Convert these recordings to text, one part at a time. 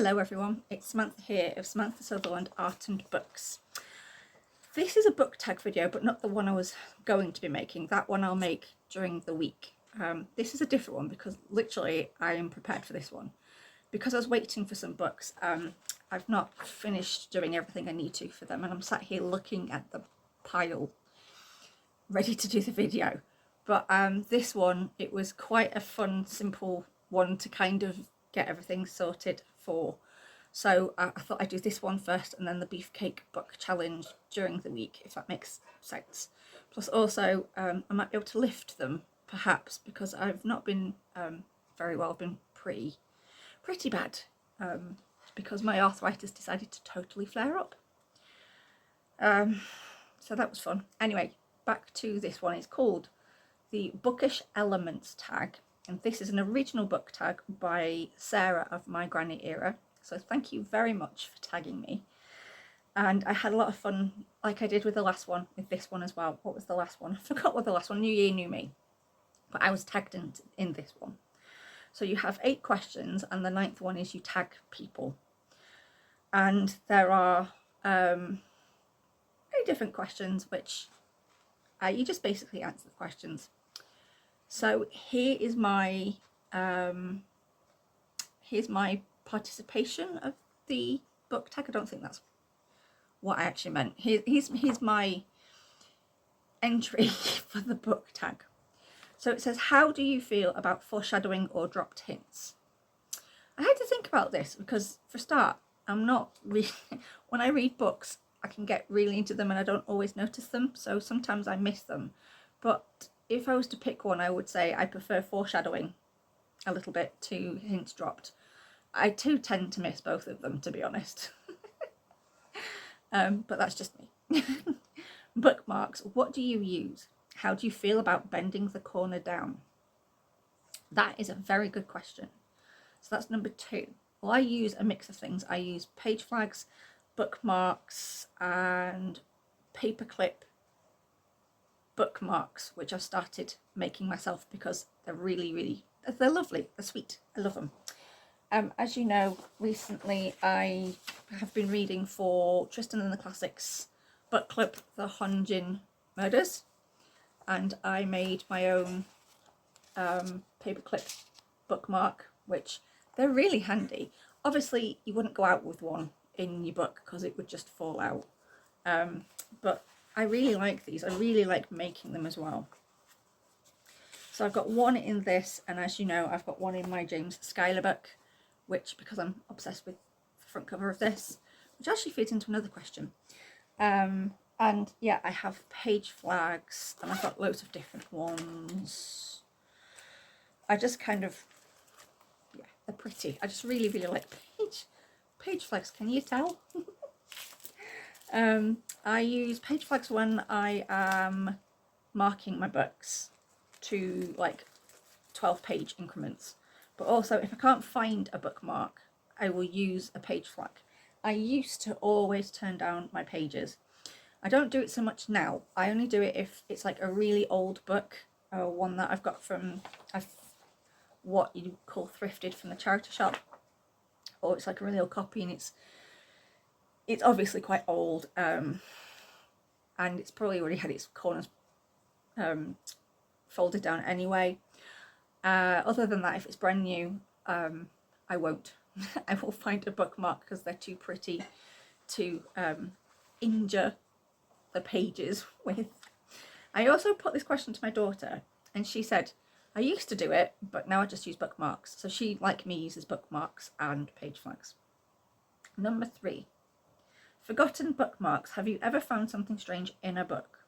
Hello everyone, it's Samantha here of Samantha Sutherland Art and Books. This is a book tag video, but not the one I was going to be making. That one I'll make during the week. This is a different one because literally I am prepared for this one. Because I was waiting for some books, I've not finished doing everything I need to for them, and I'm sat here looking at the pile ready to do the video. But this one, it was quite a fun, simple one to kind of get everything sorted for. So I thought I'd do this one first and then the Beefcake Book Challenge during the week, if that makes sense. Plus also I might be able to lift them perhaps, because I've not been very well. I've been pretty bad because my arthritis decided to totally flare up. So that was fun. Anyway, back to this one. It's called the Bookish Elements Tag, and this is an original book tag by Sarah of My Granny Era. So thank you very much for tagging me. And I had a lot of fun, like I did with the last one, with this one as well. What was the last one? I forgot what the last one, New Year, New Me. But I was tagged in this one. So you have 8 questions, and the 9th one is you tag people. And there are 8 different questions, which you just basically answer the questions. So here is my here's my participation of the book tag. I don't think that's what I actually meant. Here's my entry for the book tag. So it says, how do you feel about foreshadowing or dropped hints? I had to think about this because, for a start, I'm not really when I read books, I can get really into them and I don't always notice them, so sometimes I miss them. But if I was to pick one, I would say I prefer foreshadowing a little bit to hints dropped. I too tend to miss both of them, to be honest. But that's just me. Bookmarks, what do you use? How do you feel about bending the corner down? That is a very good question. So that's number 2. Well, I use a mix of things. I use page flags, bookmarks, and paperclip bookmarks, which I've started making myself because they're they're lovely, they're sweet, I love them. As you know, recently I have been reading for Tristan and the Classics book club The Honjin Murders, and I made my own paperclip bookmark, which they're really handy. Obviously you wouldn't go out with one in your book because it would just fall out, but I really like these. I really like making them as well. So I've got one in this, and as you know, I've got one in my James Schuyler book, which, because I'm obsessed with the front cover of this, which actually feeds into another question. And yeah, I have page flags, and I've got loads of different ones. I just kind of, yeah, they're pretty. I just really like page flags. Can you tell? I use page flags when I am marking my books to like 12-page increments, but also if I can't find a bookmark, I will use a page flag. I used to always turn down my pages. I don't do it so much now. I only do it if it's like a really old book, or one that I've got from what you call thrifted from the charity shop, or it's like a really old copy and it's obviously quite old, and it's probably already had its corners folded down anyway. Other than that, if it's brand new, I won't. I will find a bookmark because they're too pretty to injure the pages with. I also put this question to my daughter, and she said, I used to do it, but now I just use bookmarks. So she, like me, uses bookmarks and page flags. Number 3. Forgotten bookmarks. Have you ever found something strange in a book?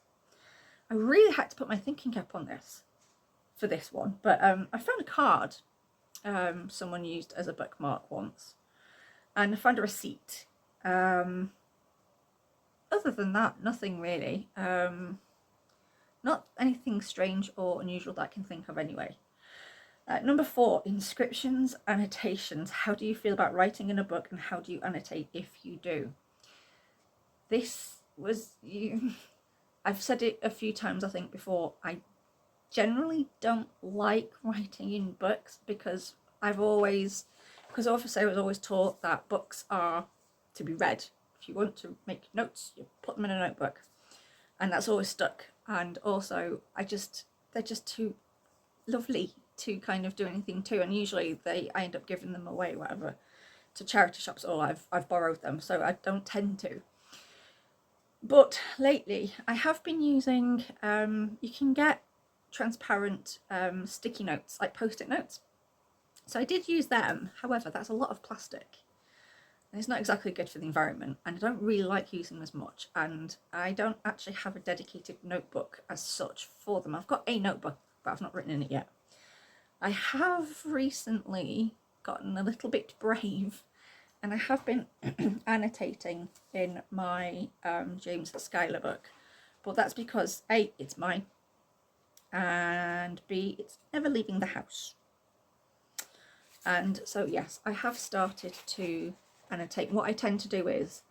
I really had to put my thinking cap on this for this one, but I found a card someone used as a bookmark once, and I found a receipt. Other than that, nothing really. Not anything strange or unusual that I can think of anyway. Number 4, inscriptions, annotations. How do you feel about writing in a book, and how do you annotate if you do? This was I've said it a few times I think before. I generally don't like writing in books because I've always because obviously I was always taught that books are to be read. If you want to make notes, you put them in a notebook, and that's always stuck. And also they're just too lovely to kind of do anything to, and usually I end up giving them away, whatever, to charity shops, or I've borrowed them, so I don't tend to. But lately I have been using, you can get transparent sticky notes, like post-it notes. So I did use them, however that's a lot of plastic and it's not exactly good for the environment, and I don't really like using them as much, and I don't actually have a dedicated notebook as such for them. I've got a notebook, but I've not written in it yet. I have recently gotten a little bit brave, and I have been annotating in my James Schuyler book, but that's because A, it's mine, and B, it's never leaving the house. And so yes, I have started to annotate. What I tend to do is,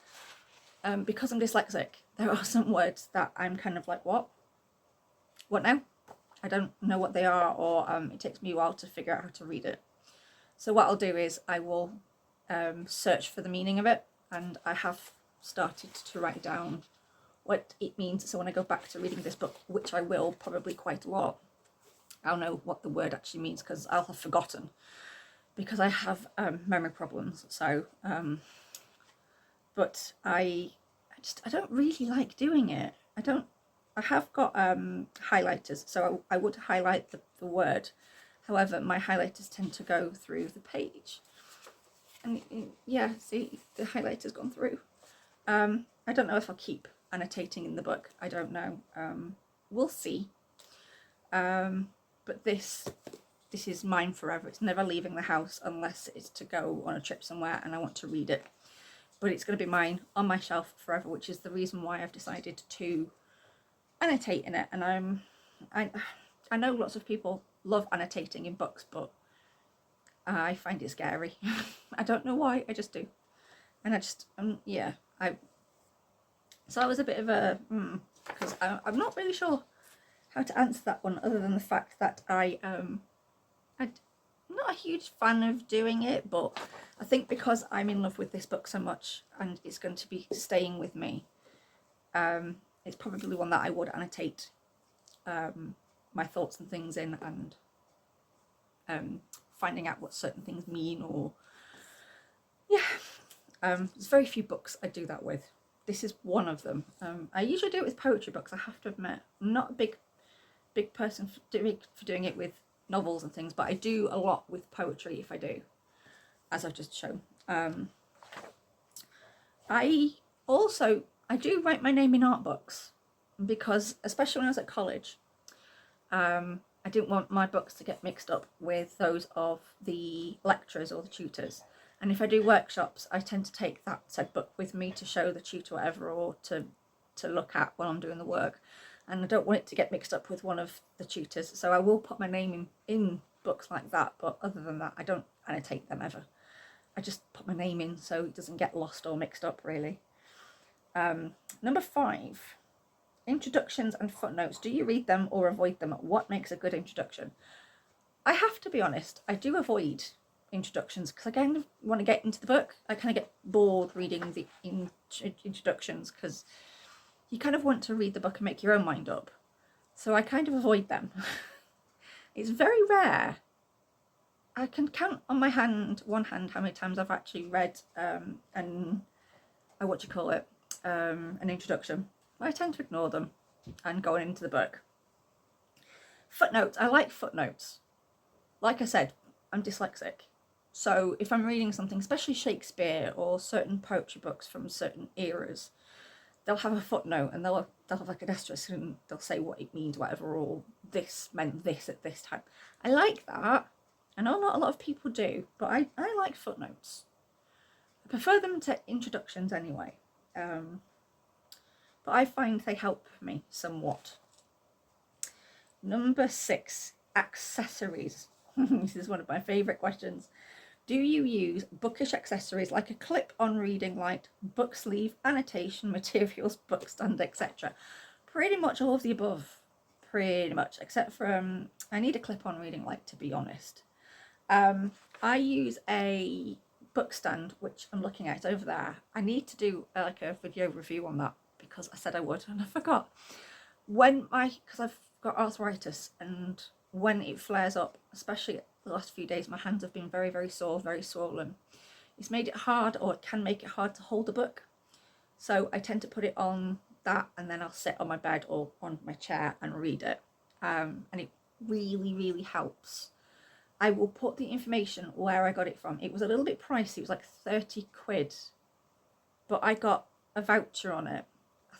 because I'm dyslexic, there are some words that I'm kind of like, what now? I don't know what they are, or it takes me a while to figure out how to read it. So what I'll do is I will search for the meaning of it, and I have started to write down what it means. So when I go back to reading this book, which I will probably quite a lot, I'll know what the word actually means, because I'll have forgotten, because I have memory problems. So but I don't really like doing it. I have got highlighters, so I would highlight the word. However, my highlighters tend to go through the page, and yeah, see, the highlighter's gone through. I don't know if I'll keep annotating in the book, I don't know, we'll see. But this is mine forever. It's never leaving the house unless it's to go on a trip somewhere and I want to read it. But it's going to be mine on my shelf forever, which is the reason why I've decided to annotate in it. And I know lots of people love annotating in books, but I find it scary. I don't know why, I just do. And I just yeah, so I was a bit of a because I'm not really sure how to answer that one, other than the fact that I'm not a huge fan of doing it, but I think because I'm in love with this book so much and it's going to be staying with me, it's probably one that I would annotate my thoughts and things in, and finding out what certain things mean, or yeah, there's very few books I do that with. This is one of them. I usually do it with poetry books, I have to admit. I'm not a big person for doing it with novels and things, but I do a lot with poetry if I do, as I've just shown. I do write my name in art books, because especially when I was at college, I didn't want my books to get mixed up with those of the lecturers or the tutors. And if I do workshops, I tend to take that said book with me to show the tutor whatever, or to look at while I'm doing the work. And I don't want it to get mixed up with one of the tutors, so I will put my name in books like that, but other than that I don't annotate them ever. I just put my name in so it doesn't get lost or mixed up, really. Number 5, introductions and footnotes. Do you read them or avoid them? What makes a good introduction? I have to be honest, I do avoid introductions, because I kind of want to get into the book. I kind of get bored reading the introductions, because you kind of want to read the book and make your own mind up. So I kind of avoid them. It's very rare. I can count on my one hand how many times I've actually read an introduction. I tend to ignore them and go into the book. Footnotes. I like footnotes. Like I said, I'm dyslexic. So if I'm reading something, especially Shakespeare or certain poetry books from certain eras, they'll have a footnote, and they'll have like an asterisk, and they'll say what it means, whatever, or this meant this at this time. I like that. I know not a lot of people do, but I like footnotes. I prefer them to introductions anyway. But I find they help me somewhat. Number 6, accessories. This is one of my favourite questions. Do you use bookish accessories like a clip-on reading light, book sleeve, annotation, materials, bookstand, etc.? Pretty much all of the above. Pretty much, except for I need a clip-on reading light, to be honest. I use a bookstand, which I'm looking at over there. I need to do like a video review on that because I said I would and I forgot. Because I've got arthritis, and when it flares up, especially the last few days, my hands have been very, very sore, very swollen. It's made it hard, or it can make it hard to hold a book. So I tend to put it on that, and then I'll sit on my bed or on my chair and read it. And it really, really helps. I will put the information where I got it from. It was a little bit pricey. It was like 30 quid. But I got a voucher on it. I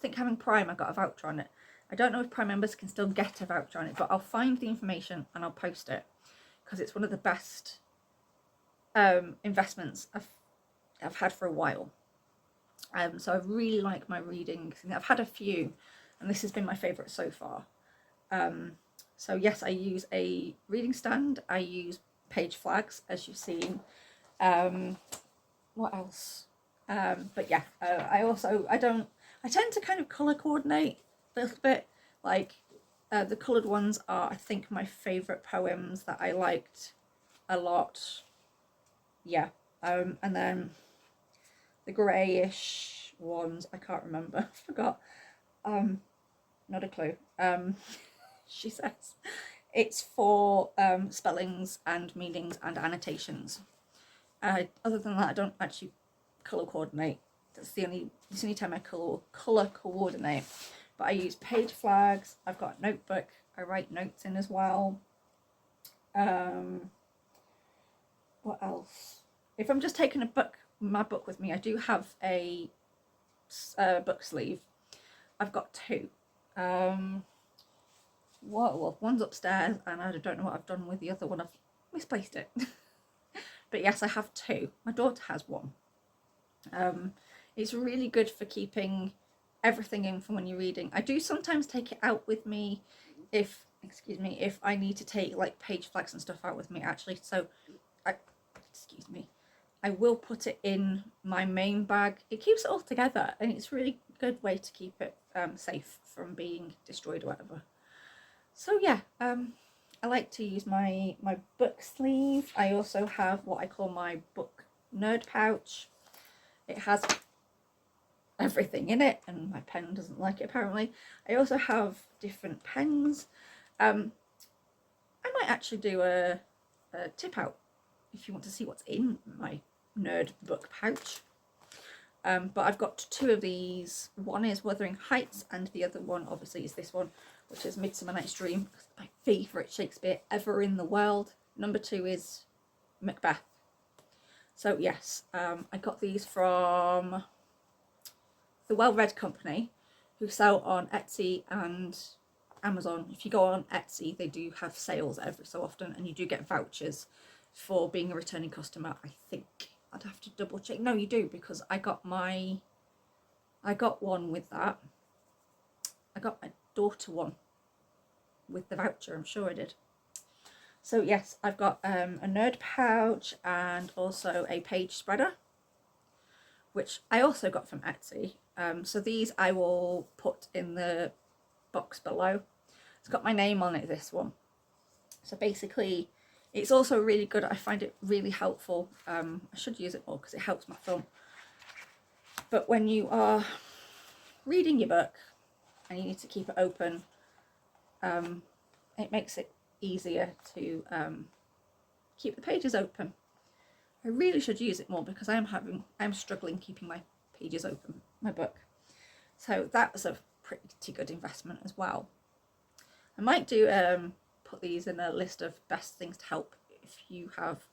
think having Prime, I got a voucher on it. I don't know if Prime members can still get a voucher on it, but I'll find the information and I'll post it because it's one of the best investments I've had for a while. So I really like my reading. I've had a few, and this has been my favourite so far. So yes, I use a reading stand. I use page flags, as you've seen. What else? But yeah, I tend to kind of colour coordinate a little bit. Like the coloured ones are, I think, my favourite poems that I liked a lot. Yeah, and then the greyish ones, I can't remember, I forgot. Not a clue. She says it's for spellings and meanings and annotations. Other than that, I don't actually colour coordinate. That's the only time I colour coordinate. But I use page flags. I've got a notebook. I write notes in as well. What else? If I'm just taking my book with me, I do have a book sleeve. I've got two. Well, one's upstairs, and I don't know what I've done with the other one. I've misplaced it. But yes, I have two. My daughter has one. It's really good for keeping everything in from when you're reading. I do sometimes take it out with me if I need to take like page flags and stuff out with me, actually. So I will put it in my main bag. It keeps it all together, and it's a really good way to keep it safe from being destroyed or whatever. So yeah, I like to use my book sleeve. I also have what I call my book nerd pouch. It has everything in it, and my pen doesn't like it apparently. I also have different pens. I might actually do a tip out if you want to see what's in my nerd book pouch. But I've got two of these. One is Wuthering Heights, and the other one obviously is this one, which is Midsummer Night's Dream, my favourite Shakespeare ever in the world. Number 2 is Macbeth. So yes, I got these from the Well Read Company, who sell on Etsy and Amazon. If you go on Etsy, they do have sales every so often, and you do get vouchers for being a returning customer. I think I'd have to double check. No, you do, because I got one with that. I got my daughter one with the voucher, I'm sure I did. So yes, I've got a nerd pouch and also a page spreader, which I also got from Etsy. So these I will put in the box below. It's got my name on it, this one. So basically, it's also really good. I find it really helpful. I should use it more because it helps my thumb. But when you are reading your book and you need to keep it open, it makes it easier to keep the pages open. I really should use it more because I'm struggling keeping my pages open, my book. So that was a pretty good investment as well. I might do put these in a list of best things to help if you have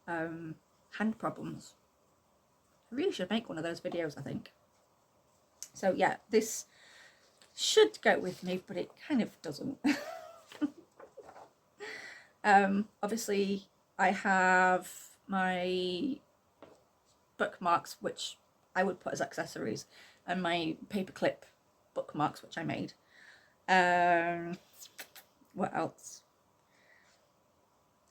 hand problems. I really should make one of those videos, I think. So yeah, this should go with me, but it kind of doesn't. Obviously I have my bookmarks, which I would put as accessories, and my paperclip bookmarks, which I made. What else?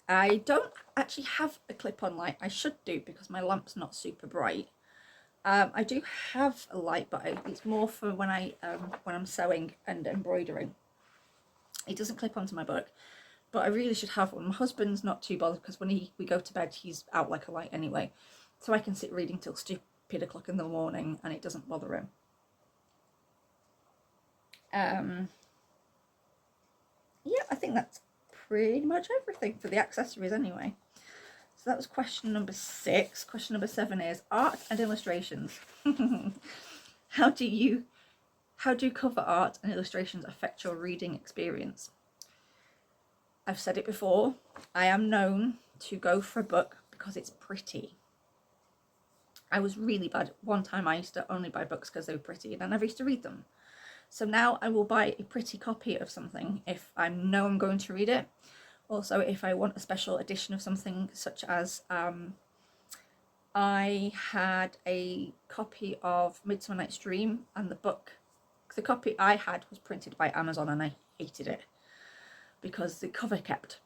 I don't actually have a clip-on light. I should do because my lamp's not super bright. I do have a light, but it's more for when I'm sewing and embroidering. It doesn't clip onto my book, but I really should have one. My husband's not too bothered because when we go to bed, he's out like a light anyway. So I can sit reading till stupid o'clock in the morning and it doesn't bother him. Yeah, I think that's pretty much everything for the accessories anyway. So that was question number 6. Question number 7 is art and illustrations. How do cover art and illustrations affect your reading experience? I've said it before, I am known to go for a book because it's pretty. I was really bad. One time I used to only buy books because they were pretty and I never used to read them. So now I will buy a pretty copy of something if I know I'm going to read it. Also, if I want a special edition of something, such as I had a copy of Midsummer Night's Dream, and the copy I had was printed by Amazon and I hated it because the cover kept.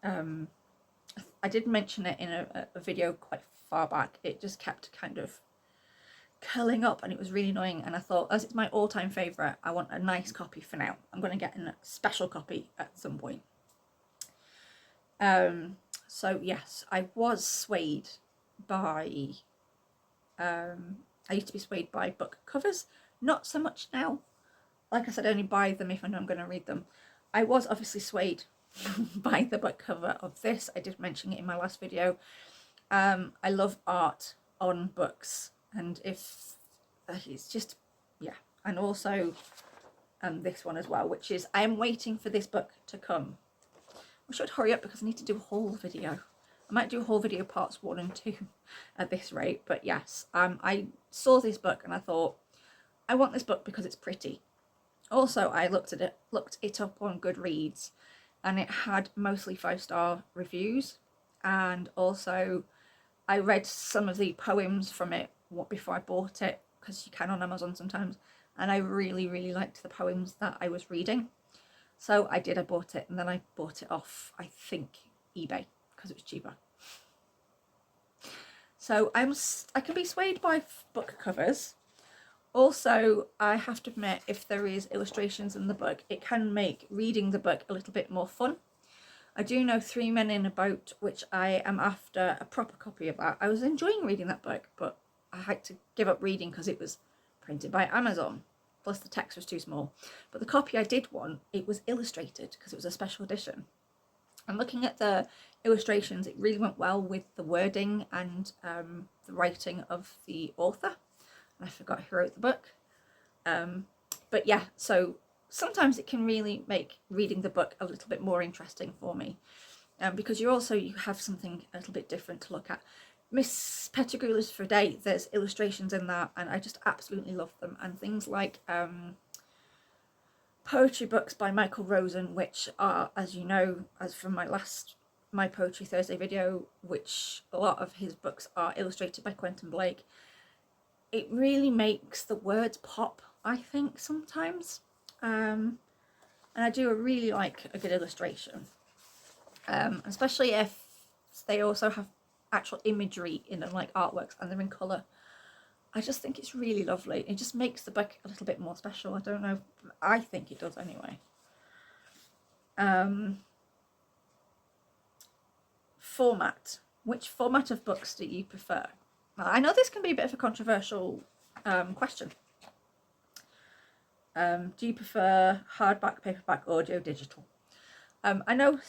I did mention it in a video quite far back. It just kept kind of curling up and it was really annoying, and I thought, as it's my all-time favourite, I want a nice copy for now. I'm going to get a special copy at some point. So yes, I was swayed by I used to be swayed by book covers, not so much now. Like I said, I only buy them if I know I'm going to read them. I was obviously swayed by the book cover of this. I did mention it in my last video. I love art on books, and if it's just, yeah. And also this one as well, which is I am waiting for this book to come. I should hurry up because I need to do a whole video. I might do a whole video parts 1 and 2 at this rate, but yes, I saw this book and I thought, I want this book because it's pretty. Also, I looked it up on Goodreads, and it had mostly 5-star reviews, and also I read some of the poems from it before I bought it, because you can on Amazon sometimes, and I really, really liked the poems that I was reading. So I bought it, and then I bought it off, I think, eBay, because it was cheaper. So I can be swayed by book covers. Also, I have to admit, if there is illustrations in the book, it can make reading the book a little bit more fun. I do know 3 Men in a Boat, which I am after a proper copy of that. I was enjoying reading that book, but I had to give up reading because it was printed by Amazon. Plus the text was too small. But the copy I did want, it was illustrated because it was a special edition. And looking at the illustrations, it really went well with the wording and the writing of the author. And I forgot who wrote the book. But yeah, so sometimes it can really make reading the book a little bit more interesting for me. Because you have something a little bit different to look at. Miss Pettigrew's for a Day, there's illustrations in that, and I just absolutely love them. And things like poetry books by Michael Rosen, which are, as you know, as from my Poetry Thursday video, which a lot of his books are illustrated by Quentin Blake. It really makes the words pop, I think, sometimes. And I do really like a good illustration, especially if they also have actual imagery in them, like artworks, and they're in colour. I just think it's really lovely. It just makes the book a little bit more special. I don't know, I think it does anyway. Format. Which format of books do you prefer? Now, I know this can be a bit of a controversial question. Do you prefer hardback, paperback, audio, digital? I know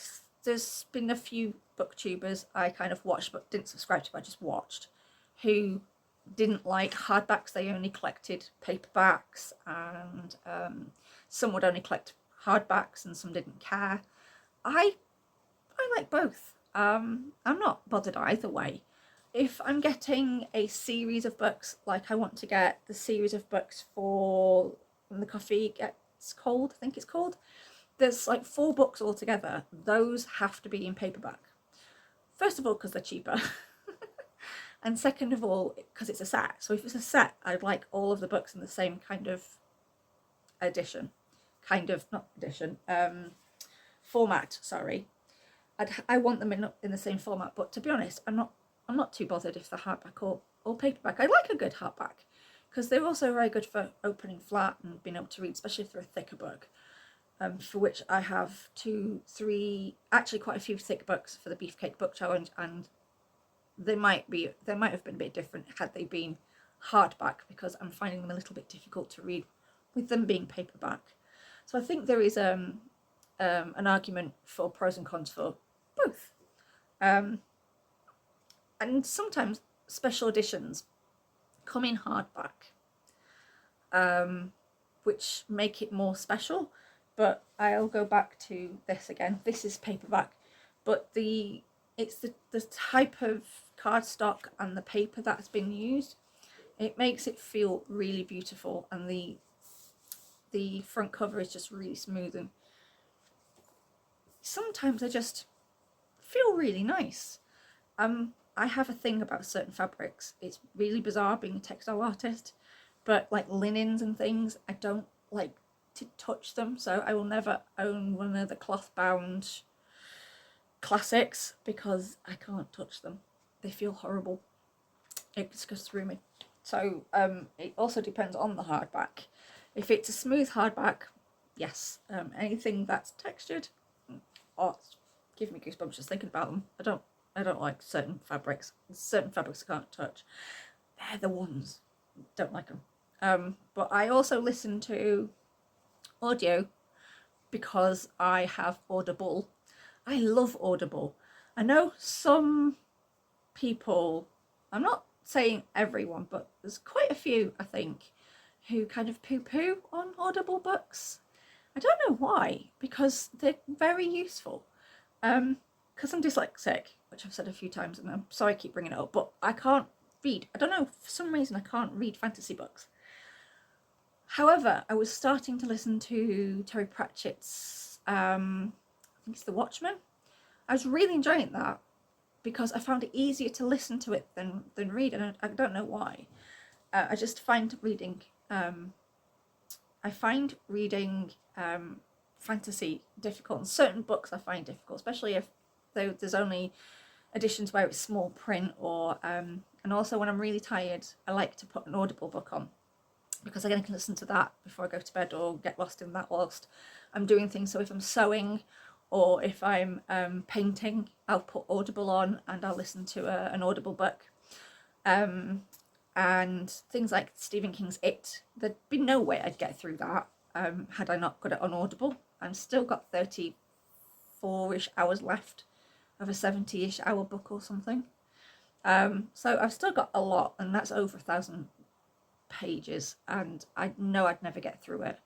there's been a few booktubers I kind of watched but didn't subscribe to, but I just watched, who didn't like hardbacks. They only collected paperbacks, and some would only collect hardbacks and some didn't care. I like both. I'm not bothered either way. If I'm getting a series of books, like I want to get the series of books for When the Coffee Gets Cold, I think it's called. There's like 4 books altogether. Those have to be in paperback. First of all, because they're cheaper. And second of all, because it's a set. So if it's a set, I'd like all of the books in the same kind of edition. Format, sorry. I want them in the same format, but to be honest, I'm not too bothered if they're hardback or paperback. I like a good hardback because they're also very good for opening flat and being able to read, especially if they're a thicker book. for which I have 2, 3, actually quite a few thick books for the Beefcake Book Challenge, and they might have been a bit different had they been hardback, because I'm finding them a little bit difficult to read with them being paperback. So I think there is an argument for pros and cons for both. And sometimes special editions come in hardback, which make it more special. But I'll go back to this again. This is paperback, but it's the type of cardstock and the paper that's been used. It makes it feel really beautiful, and the front cover is just really smooth, and sometimes they just feel really nice. I have a thing about certain fabrics. It's really bizarre being a textile artist, but like linens and things, I don't like to touch them, so I will never own one of the cloth bound classics because I can't touch them. They feel horrible. It just goes through me. So it also depends on the hardback. If it's a smooth hardback, yes. Anything that's textured, oh, give me goosebumps just thinking about them. I don't like certain fabrics. Certain fabrics I can't touch. They're the ones. Don't like them. But I also listen to audio because I have Audible. I love Audible. I know some people, I'm not saying everyone, but there's quite a few, I think, who kind of poo-poo on Audible books. I don't know why, because they're very useful. Because I'm dyslexic, which I've said a few times, and I'm sorry I keep bringing it up, but I can't read. I don't know, for some reason I can't read fantasy books. However, I was starting to listen to Terry Pratchett's, I think it's The Watchmen. I was really enjoying that because I found it easier to listen to it than read, and I don't know why. I just find reading, fantasy difficult, and certain books I find difficult, especially if there's only editions where it's small print, or and also when I'm really tired, I like to put an Audible book on, because I can listen to that before I go to bed, or get lost in that whilst I'm doing things. So if I'm sewing or if I'm painting, I'll put Audible on and I'll listen to an Audible book. And things like Stephen King's It, there'd be no way I'd get through that had I not got it on Audible. I've still got 34-ish hours left of a 70-ish hour book or something. So I've still got a lot, and that's over 1,000 pages, and I know I'd never get through it.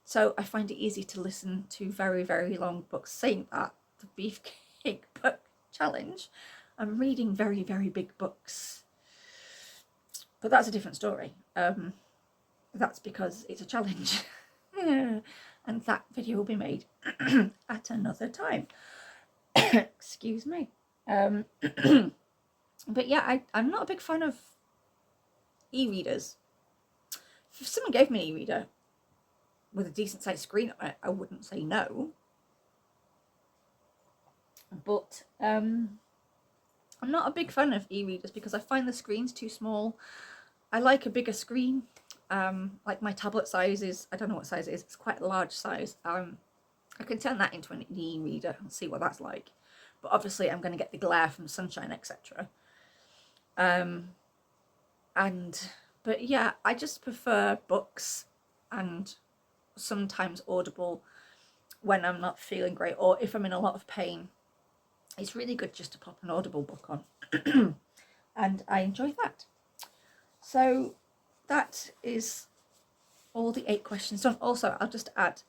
So I find it easy to listen to very, very long books. Saying that, the Beefcake Book Challenge, I'm reading very, very big books. But that's a different story. That's because it's a challenge. And that video will be made at another time. Excuse me. But yeah, I'm not a big fan of e-readers. If someone gave me an e-reader with a decent sized screen on it, I wouldn't say no. But I'm not a big fan of e-readers because I find the screens too small. I like a bigger screen. Like my tablet size is, I don't know what size it is, it's quite a large size. I can turn that into an e-reader and see what that's like. But obviously I'm going to get the glare from sunshine, etc. But yeah, I just prefer books and sometimes Audible when I'm not feeling great, or if I'm in a lot of pain. It's really good just to pop an Audible book on. And I enjoy that. So that is all the 8 questions done. Also, I'll just add,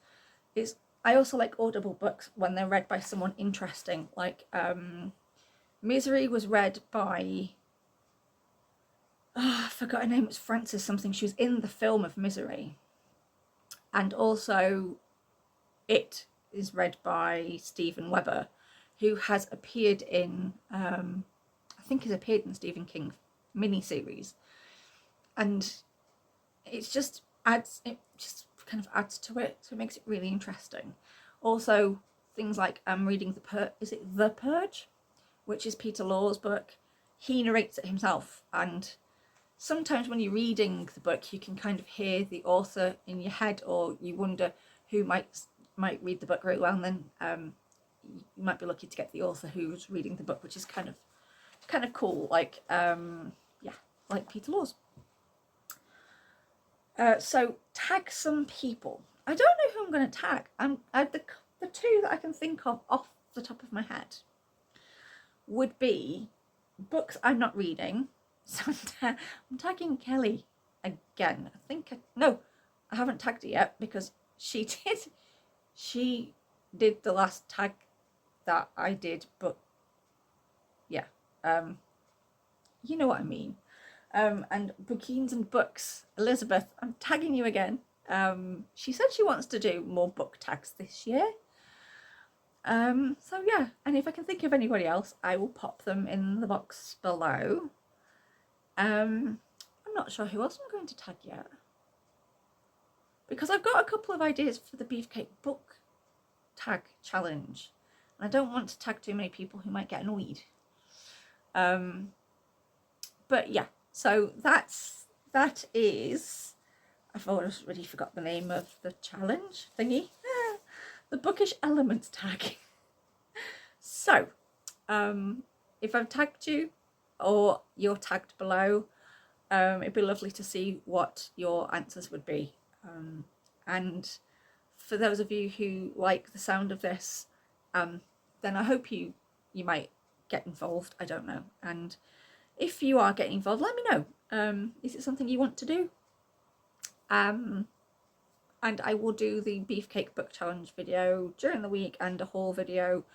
I also like Audible books when they're read by someone interesting. Like Misery was read by, I forgot her name, it was Frances something. She was in the film of Misery. And also It is read by Stephen Webber, who has appeared in, I think he's appeared in Stephen King miniseries. And it just kind of adds to it, so it makes it really interesting. Also, things like I'm reading The Purge, which is Peter Law's book. He narrates it himself, and sometimes when you're reading the book, you can kind of hear the author in your head, or you wonder who might might read the book very well, and then you might be lucky to get the author who's reading the book, which is kind of cool, like yeah, like Peter Laws. So tag some people. I don't know who I'm going to tag. The two that I can think of off the top of my head would be books I'm not reading. So I'm tagging Kelly again. No, I haven't tagged her yet because she did the last tag that I did, but yeah, you know what I mean. And Bookines and Books, Elizabeth, I'm tagging you again. She said she wants to do more book tags this year. So yeah, and if I can think of anybody else, I will pop them in the box below. I'm not sure who else I'm going to tag yet, because I've got a couple of ideas for the Beefcake book tag challenge, and I don't want to tag too many people who might get annoyed. But yeah, so that is, I've already forgot the name of the challenge thingy. The Bookish Elements Tag. So, if I've tagged you or you're tagged below, it'd be lovely to see what your answers would be. And for those of you who like the sound of this, then I hope you might get involved. I don't know. And if you are getting involved, let me know. Is it something you want to do? And I will do the Beefcake Book Challenge video during the week, and a haul video,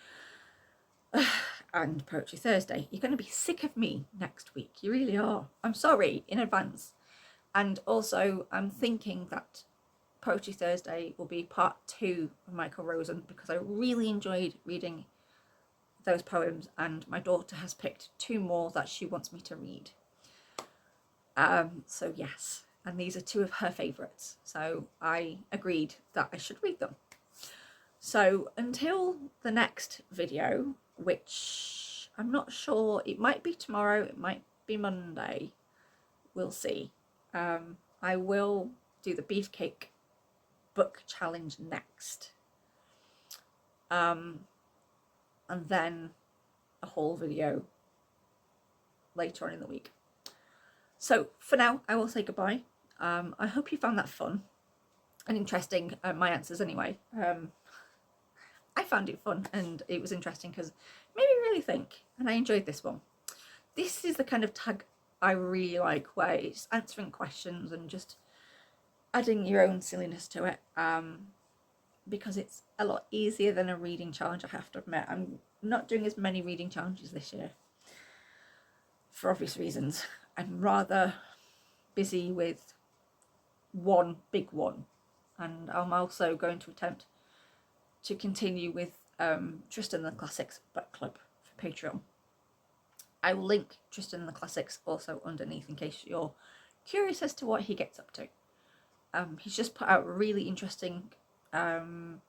and Poetry Thursday. You're going to be sick of me next week. You really are. I'm sorry in advance. And also, I'm thinking that Poetry Thursday will be part 2 of Michael Rosen, because I really enjoyed reading those poems, and my daughter has picked 2 more that she wants me to read. So yes. And these are 2 of her favourites, so I agreed that I should read them. So until the next video, which I'm not sure, it might be tomorrow, it might be Monday, we'll see. I will do the Beefcake Book Challenge next, and then a haul video later on in the week. So for now, I will say goodbye. I hope you found that fun and interesting, my answers anyway. I found it fun and it was interesting because it made me really think, and I enjoyed this one. This is the kind of tag I really like, where it's answering questions and just adding your own silliness to it, because it's a lot easier than a reading challenge, I have to admit. I'm not doing as many reading challenges this year for obvious reasons. I'm rather busy with one big one, and I'm also going to attempt to continue with Tristan and the Classics Book Club for Patreon. I will link Tristan and the Classics also underneath in case you're curious as to what he gets up to. He's just put out a really interesting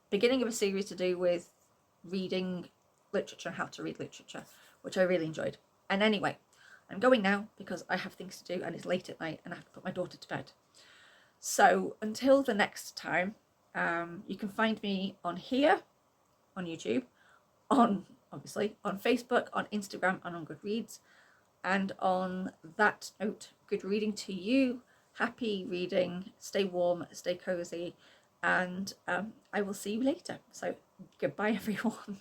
beginning of a series to do with reading literature, how to read literature, which I really enjoyed. And anyway, I'm going now because I have things to do and it's late at night and I have to put my daughter to bed. So until the next time, you can find me on here, on YouTube, obviously on Facebook, on Instagram, and on Goodreads. And on that note, good reading to you, happy reading, stay warm, stay cozy, and I will see you later. So goodbye everyone.